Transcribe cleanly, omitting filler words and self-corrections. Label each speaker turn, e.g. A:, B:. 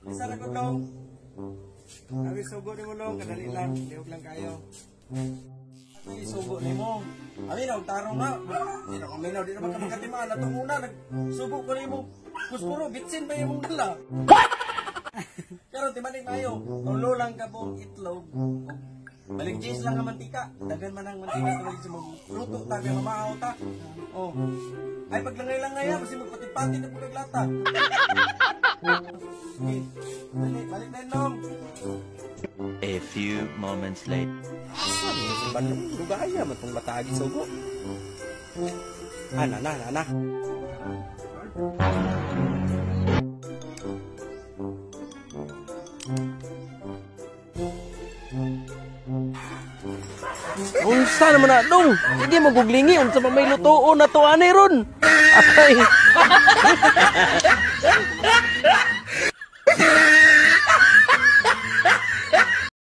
A: Isa na ko dong. Abi sugo ni mo dong, kadali lang, liog lang kayo. Abi sugo ni mo. Abi na tarong na. Di na kami na, di na magkatimaan atong una nagsugo ko ni mo. Kuspuro bitsin pa imong dala. Karon timanin mayo. Tulo lang ka bong itlog. Balik cheese lang ang mantika. Dagan man ang mantika tuloy sa magluto ta kay mamahaw ta. Oh. Ay paglangay lang ngaya kasi magpati-pati na pulag lata. Okay. Balik na nong.
B: A few moments later.
A: Ano yung bandong lugaya mo itong matagi sugo? Na.
C: Unsa naman na dong? Sige mo guglingi unsa pa may lutuon na to ani ron. Atay.